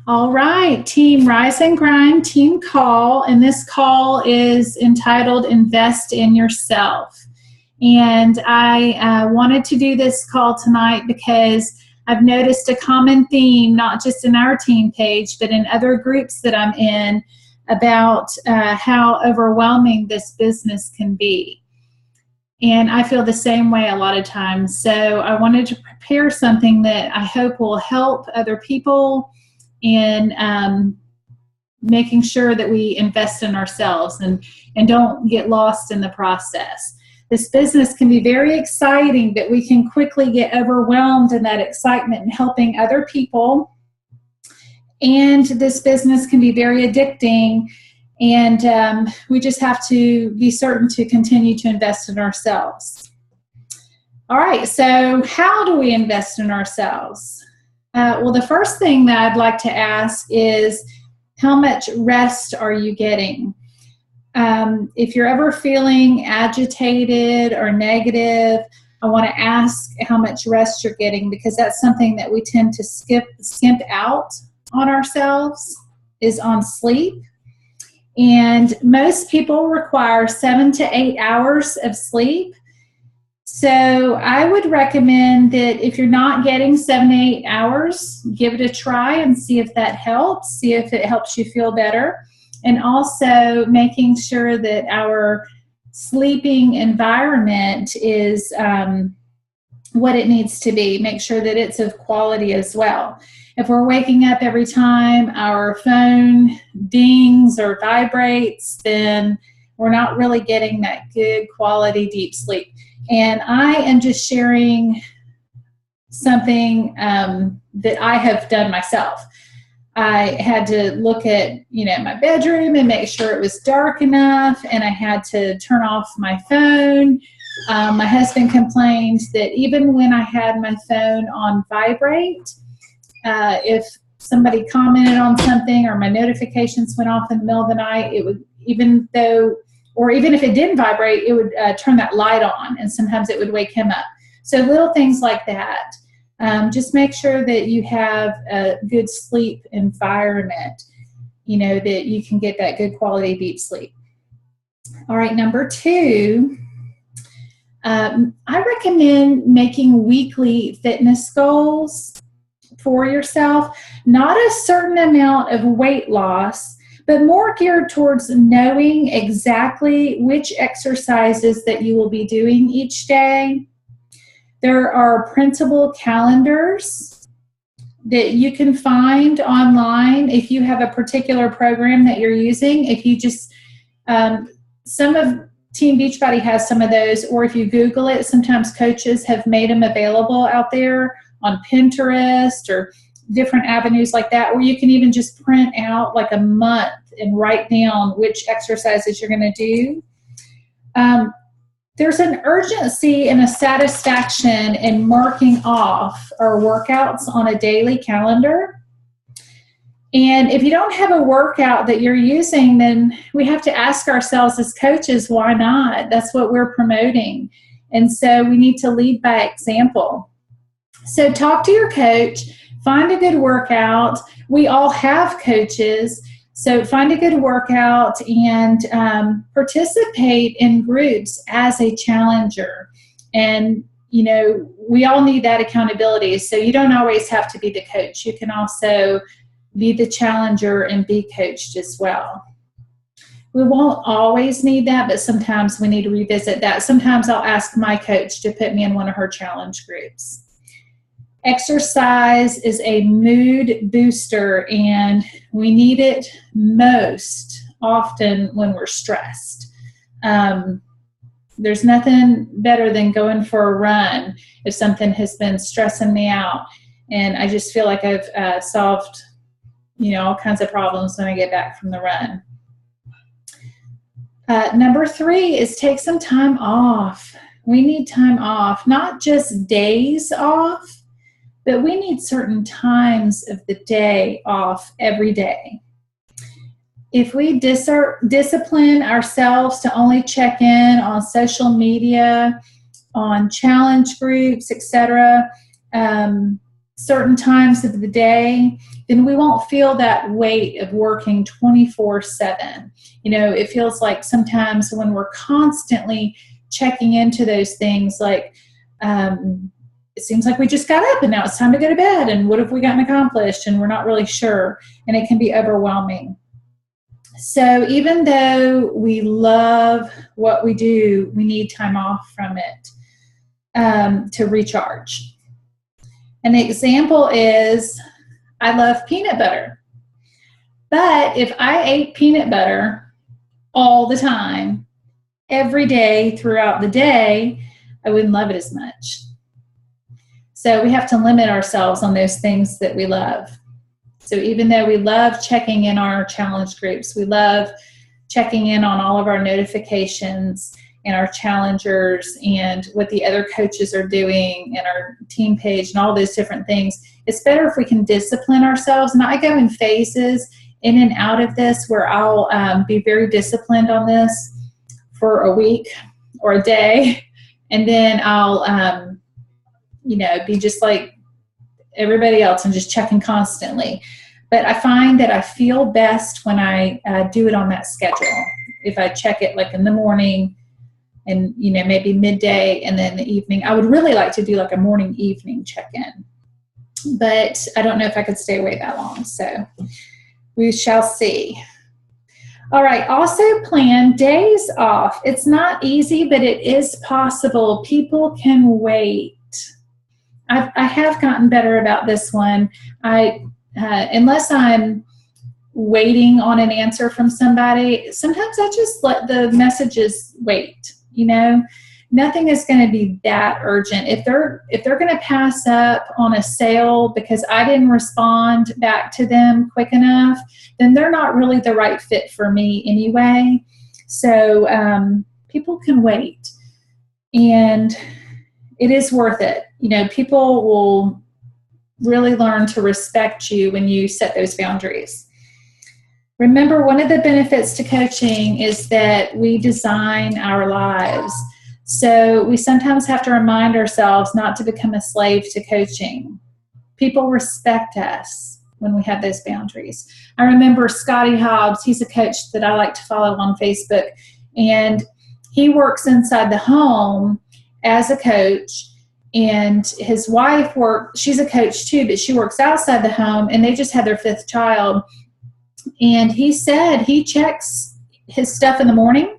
All right, Team Rise and Grind, team call, and this call is entitled Invest in Yourself. And I wanted to do this call tonight because I've noticed a common theme, not just in our team page, but in other groups that I'm in, about how overwhelming this business can be. And I feel the same way a lot of times. So I wanted to prepare something that I hope will help other people in making sure that we invest in ourselves and don't get lost in the process. This business can be very exciting, but we can quickly get overwhelmed in that excitement and helping other people. And this business can be very addicting, and we just have to be certain to continue to invest in ourselves. All right, so how do we invest in ourselves? Well, the first thing that I'd like to ask is, how much rest are you getting? If you're ever feeling agitated or negative, I want to ask how much rest you're getting, because that's something that we tend to skimp out on ourselves, is on sleep. And most people require 7 to 8 hours of sleep. So I would recommend that if you're not getting 7 to 8 hours, give it a try and see if that helps, see if it helps you feel better. And also making sure that our sleeping environment is what it needs to be. Make sure that it's of quality as well. If we're waking up every time our phone dings or vibrates, then we're not really getting that good quality deep sleep. And I am just sharing something that I have done myself. I had to look at, my bedroom and make sure it was dark enough, and I had to turn off my phone. My husband complained that even when I had my phone on vibrate, if somebody commented on something or my notifications went off in the middle of the night, it would, even if it didn't vibrate, it would turn that light on, and sometimes it would wake him up. So little things like that. Just make sure that you have a good sleep environment, that you can get that good quality deep sleep. All right, number 2, I recommend making weekly fitness goals for yourself. Not a certain amount of weight loss, but more geared towards knowing exactly which exercises that you will be doing each day. There are printable calendars that you can find online if you have a particular program that you're using. If you just, some of Team Beachbody has some of those, or if you Google it, sometimes coaches have made them available out there on Pinterest or different avenues like that, where you can even just print out like a month and write down which exercises you're going to do. There's an urgency and a satisfaction in marking off our workouts on a daily calendar. And if you don't have a workout that you're using, then we have to ask ourselves as coaches, why not? That's what we're promoting. And so we need to lead by example. So talk to your coach, find a good workout. We all have coaches. So find a good workout and participate in groups as a challenger. And, we all need that accountability. So you don't always have to be the coach. You can also be the challenger and be coached as well. We won't always need that, but sometimes we need to revisit that. Sometimes I'll ask my coach to put me in one of her challenge groups. Exercise is a mood booster, and we need it most often when we're stressed. There's nothing better than going for a run if something has been stressing me out, and I just feel like I've solved, all kinds of problems when I get back from the run. Number 3 is take some time off. We need time off, not just days off, but we need certain times of the day off every day. If we discipline ourselves to only check in on social media, on challenge groups, etc., certain times of the day, then we won't feel that weight of working 24/7. It feels like sometimes when we're constantly checking into those things, like it seems like we just got up and now it's time to go to bed, and what have we gotten accomplished, and we're not really sure, and it can be overwhelming. So even though we love what we do, we need time off from it to recharge. An example is, I love peanut butter. But if I ate peanut butter all the time, every day throughout the day, I wouldn't love it as much. So we have to limit ourselves on those things that we love. So even though we love checking in our challenge groups, we love checking in on all of our notifications and our challengers and what the other coaches are doing and our team page and all those different things, it's better if we can discipline ourselves. And I go in phases in and out of this where I'll be very disciplined on this for a week or a day, and then I'll be just like everybody else and just checking constantly. But I find that I feel best when I do it on that schedule. If I check it like in the morning and maybe midday and then the evening. I would really like to do like a morning evening check-in, but I don't know if I could stay away that long, so we shall see. All right, also plan days off. It's not easy, but it is possible. People can wait. I have gotten better about this one. Unless I'm waiting on an answer from somebody, sometimes I just let the messages wait. Nothing is going to be that urgent. If they're going to pass up on a sale because I didn't respond back to them quick enough, then they're not really the right fit for me anyway. So people can wait, and it is worth it. People will really learn to respect you when you set those boundaries. Remember, one of the benefits to coaching is that we design our lives. So we sometimes have to remind ourselves not to become a slave to coaching. People respect us when we have those boundaries. I remember Scotty Hobbs, he's a coach that I like to follow on Facebook, and he works inside the home as a coach, and his wife she's a coach too, but she works outside the home, and they just had their 5th child. And he said he checks his stuff in the morning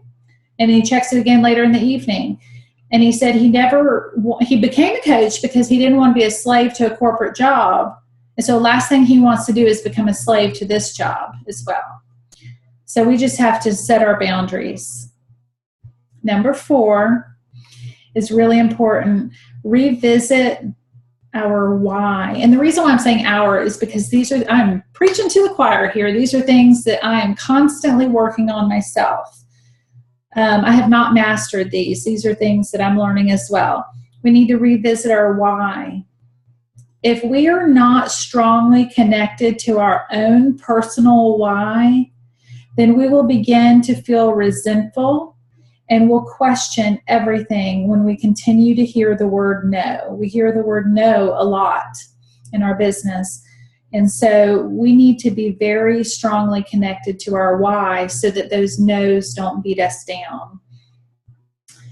and he checks it again later in the evening. And he said he became a coach because he didn't want to be a slave to a corporate job. And so the last thing he wants to do is become a slave to this job as well. So we just have to set our boundaries. Number 4 is really important. Revisit our why. And the reason why I'm saying our is because I'm preaching to the choir here. These are things that I am constantly working on myself. I have not mastered these. These are things that I'm learning as well. We need to revisit our why. If we are not strongly connected to our own personal why, then we will begin to feel resentful and we'll question everything when we continue to hear the word no. We hear the word no a lot in our business. And so we need to be very strongly connected to our why so that those no's don't beat us down.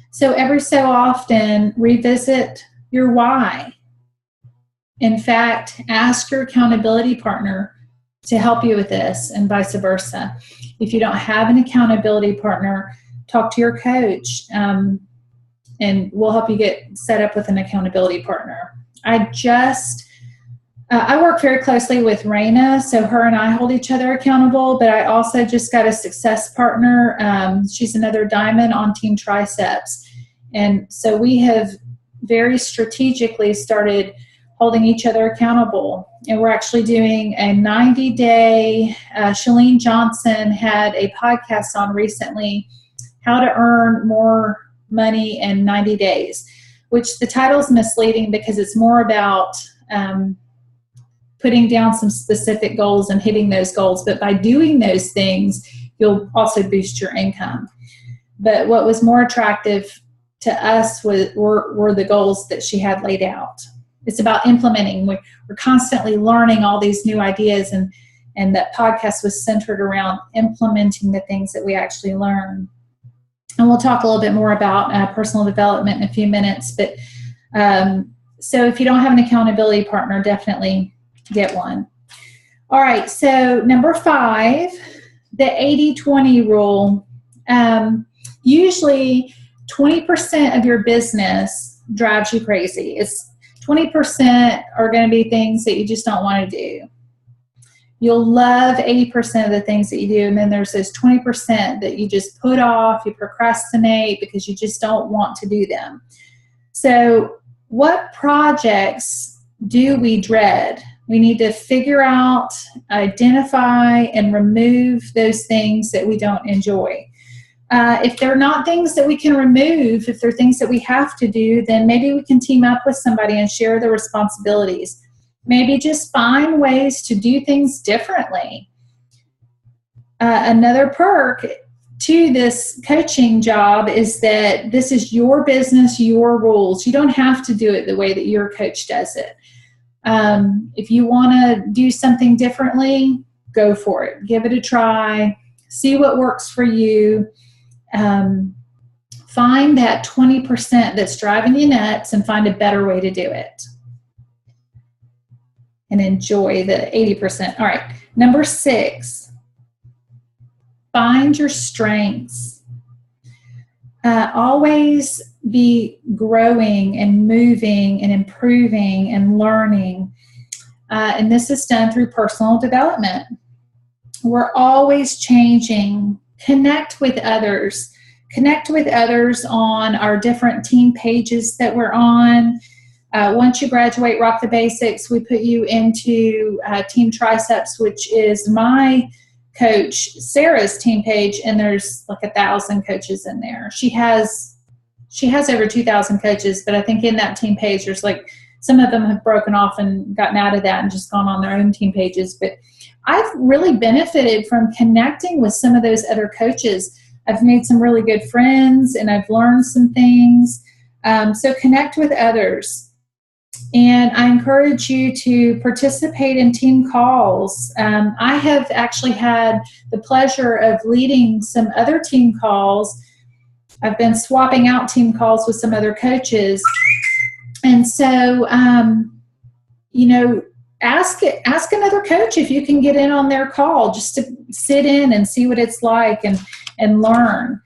So every so often, revisit your why. In fact, ask your accountability partner to help you with this and vice versa. If you don't have an accountability partner, talk to your coach, and we'll help you get set up with an accountability partner. I work very closely with Raina, so her and I hold each other accountable, but I also just got a success partner. She's another diamond on Team Triceps. And so we have very strategically started holding each other accountable. And we're actually doing a 90-day, Chalene Johnson had a podcast on recently, How to Earn More Money in 90 Days, which the title is misleading because it's more about putting down some specific goals and hitting those goals. But by doing those things, you'll also boost your income. But what was more attractive to us were the goals that she had laid out. it's about implementing. We're constantly learning all these new ideas, and that podcast was centered around implementing the things that we actually learn. And we'll talk a little bit more about personal development in a few minutes. But so if you don't have an accountability partner, definitely get one. All right, so number 5, the 80-20 rule. Usually 20% of your business drives you crazy. It's 20% are going to be things that you just don't want to do. You'll love 80% of the things that you do, and then there's this 20% that you just put off, you procrastinate because you just don't want to do them. So what projects do we dread? We need to figure out, identify, and remove those things that we don't enjoy. If they're not things that we can remove, if they're things that we have to do, then maybe we can team up with somebody and share the responsibilities. Maybe just find ways to do things differently. Another perk to this coaching job is that this is your business, your rules. You don't have to do it the way that your coach does it. If you want to do something differently, go for it. Give it a try. See what works for you. Find that 20% that's driving you nuts and find a better way to do it. And enjoy the 80%. All right, number 6, find your strengths. Always be growing and moving and improving and learning. And this is done through personal development. We're always changing. Connect with others. Connect with others on our different team pages that we're on. Once you graduate Rock the Basics, we put you into Team Triceps, which is my coach Sarah's team page, and there's like 1,000 coaches in there. She has over 2,000 coaches, but I think in that team page, there's like some of them have broken off and gotten out of that and just gone on their own team pages. But I've really benefited from connecting with some of those other coaches. I've made some really good friends, and I've learned some things. So connect with others. And I encourage you to participate in team calls. I have actually had the pleasure of leading some other team calls. I've been swapping out team calls with some other coaches. And so, ask another coach if you can get in on their call, just to sit in and see what it's like and learn.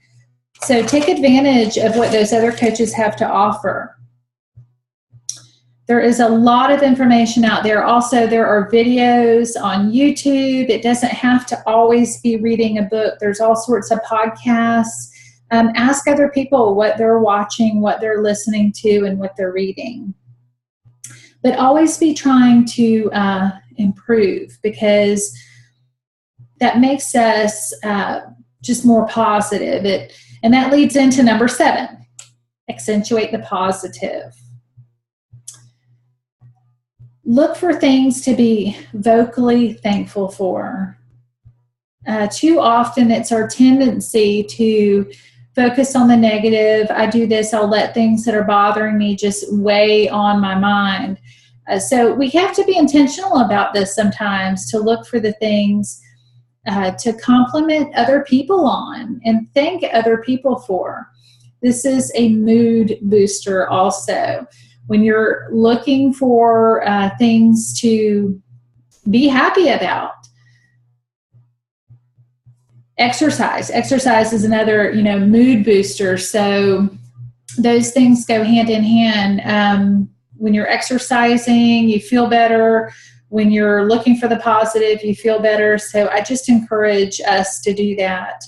So take advantage of what those other coaches have to offer. There is a lot of information out there. Also, there are videos on YouTube. It doesn't have to always be reading a book. There's all sorts of podcasts. Ask other people what they're watching, what they're listening to, and what they're reading. But always be trying to improve, because that makes us just more positive. And that leads into number 7, accentuate the positive. Look for things to be vocally thankful for. Too often it's our tendency to focus on the negative. I do this, I'll let things that are bothering me just weigh on my mind. So we have to be intentional about this sometimes, to look for the things to compliment other people on and thank other people for. This is a mood booster also. When you're looking for things to be happy about. Exercise is another, mood booster. So those things go hand in hand. When you're exercising, you feel better. When you're looking for the positive, you feel better. So I just encourage us to do that.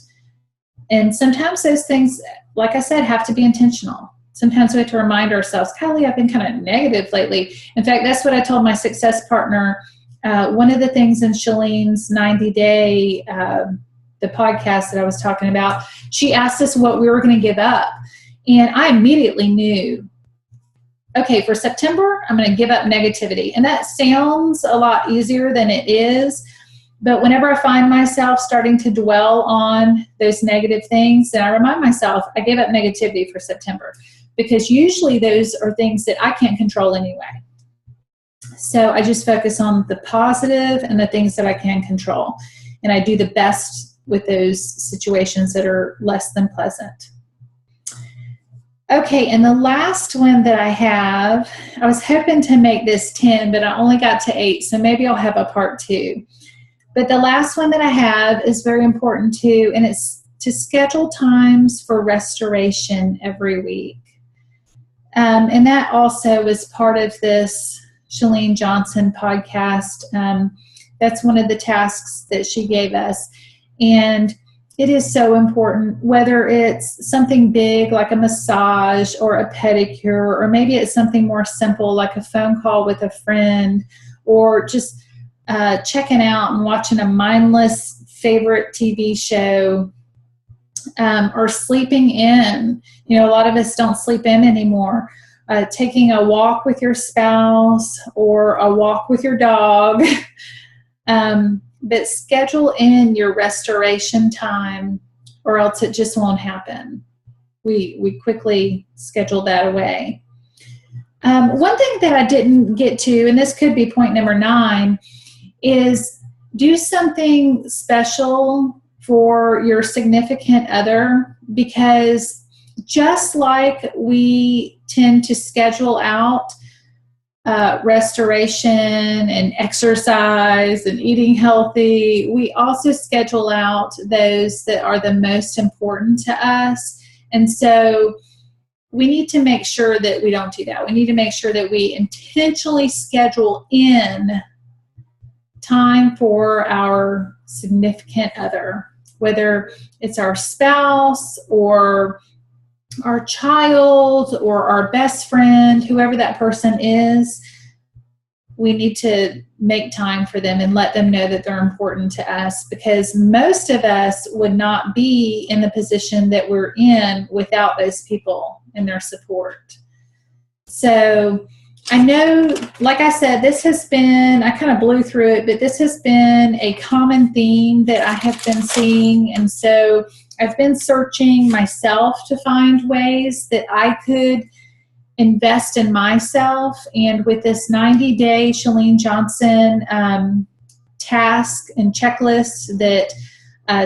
And sometimes those things, like I said, have to be intentional. Sometimes we have to remind ourselves, Kylie, I've been kind of negative lately. In fact, that's what I told my success partner. One of the things in Shalene's 90-day, the podcast that I was talking about, she asked us what we were going to give up. And I immediately knew, okay, for September, I'm going to give up negativity. And that sounds a lot easier than it is. But whenever I find myself starting to dwell on those negative things, then I remind myself, I gave up negativity for September. Because usually those are things that I can't control anyway. So I just focus on the positive and the things that I can control. And I do the best with those situations that are less than pleasant. Okay, and the last one that I have, I was hoping to make this 10, but I only got to 8, so maybe I'll have a part 2. But the last one that I have is very important too, and it's to schedule times for restoration every week. And that also was part of this Chalene Johnson podcast. That's one of the tasks that she gave us. And it is so important, whether it's something big like a massage or a pedicure, or maybe it's something more simple like a phone call with a friend, or just checking out and watching a mindless favorite TV show, or sleeping in. A lot of us don't sleep in anymore. Taking a walk with your spouse or a walk with your dog. But schedule in your restoration time, or else it just won't happen. We quickly schedule that away. One thing that I didn't get to, and this could be point number 9, is do something special for your significant other, because just like we tend to schedule out restoration and exercise and eating healthy, we also schedule out those that are the most important to us. And so we need to make sure that we don't do that. We need to make sure that we intentionally schedule in time for our significant other, whether it's our spouse or our child or our best friend, whoever that person is. We need to make time for them and let them know that they're important to us, because most of us would not be in the position that we're in without those people and their support. So I know, like I said, this has been, I kind of blew through it, but this has been a common theme that I have been seeing. And so I've been searching myself to find ways that I could invest in myself. And with this 90-day Chalene Johnson task and checklist that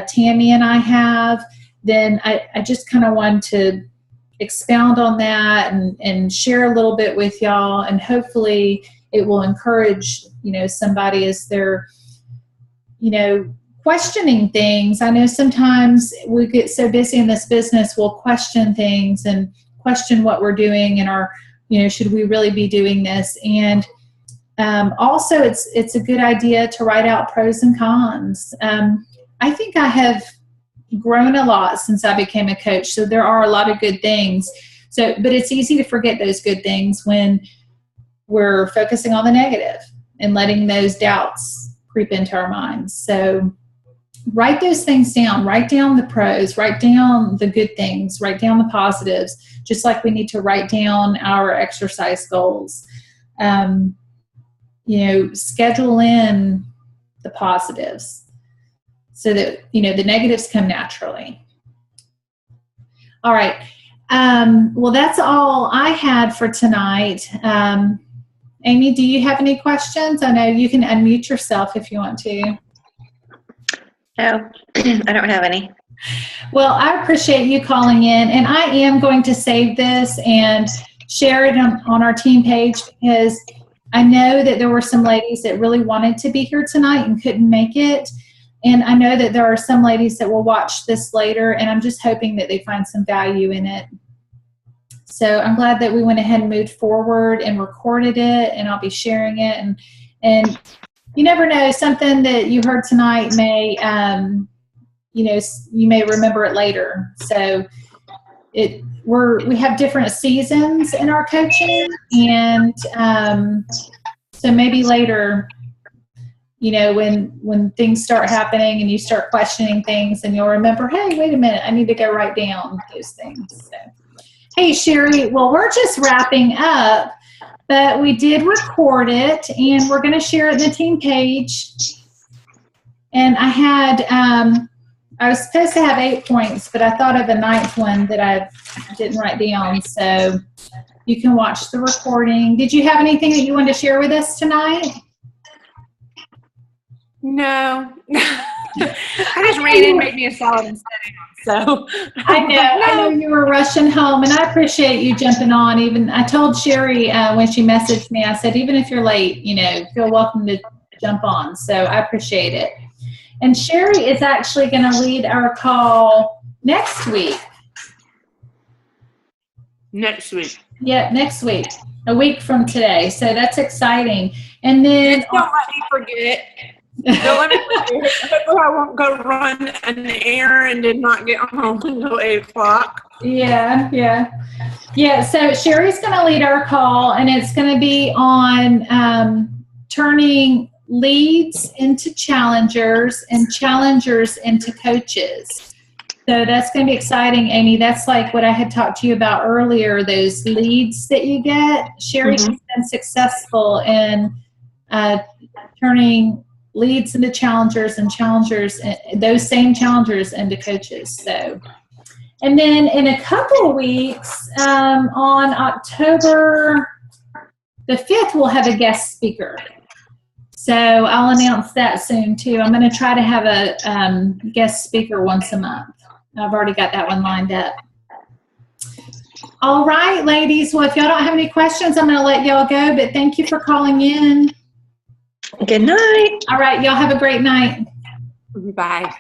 Tammy and I have, then I just kind of wanted to expound on that and share a little bit with y'all, and hopefully it will encourage somebody as they're questioning things. I know sometimes we get so busy in this business, we'll question things and question what we're doing and our should we really be doing this. And also it's a good idea to write out pros and cons. I think I have grown a lot since I became a coach. So there are a lot of good things. But it's easy to forget those good things when we're focusing on the negative and letting those doubts creep into our minds. So write those things down. Write down the pros. Write down the good things. Write down the positives, just like we need to write down our exercise goals. Schedule in the positives, so that, the negatives come naturally. All right. Well, that's all I had for tonight. Amy, do you have any questions? I know you can unmute yourself if you want to. No, I don't have any. Well, I appreciate you calling in, and I am going to save this and share it on our team page, because I know that there were some ladies that really wanted to be here tonight and couldn't make it. And I know that there are some ladies that will watch this later, and I'm just hoping that they find some value in it. So I'm glad that we went ahead and moved forward and recorded it, and I'll be sharing it. And you never know, something that you heard tonight may, you may remember it later. So we have different seasons in our coaching, and so maybe later, when things start happening and you start questioning things, and you'll remember, hey, wait a minute, I need to go write down those things. So, hey, Sherry, well, we're just wrapping up, but we did record it, and we're going to share it in the team page. And I was supposed to have 8 points, but I thought of a 9th one that I didn't write down. So You can watch the recording. Did you have anything that you wanted to share with us tonight? No. I just ran in and made me a salad and sat down. So I know you were rushing home, and I appreciate you jumping on. Even I told Sherry when she messaged me, I said, even if you're late, feel welcome to jump on. So I appreciate it. And Sherry is actually going to lead our call next week. Next week. Yeah, next week, a week from today. So that's exciting. And then Just don't let me forget. Don't let me forget. Hopefully I won't go run an errand and not get home until 8 o'clock. Yeah. So Sherry's going to lead our call, and it's going to be on turning leads into challengers and challengers into coaches. So that's going to be exciting, Amy. That's like what I had talked to you about earlier, those leads that you get. Sherry has been successful in turning leads into challengers and those same challengers into coaches. So, and then in a couple of weeks, on October the 5th, we'll have a guest speaker. So I'll announce that soon too. I'm going to try to have a guest speaker once a month. I've already got that one lined up. All right, ladies. Well, if y'all don't have any questions, I'm going to let y'all go, but thank you for calling in. Good night. All right, y'all have a great night. Bye.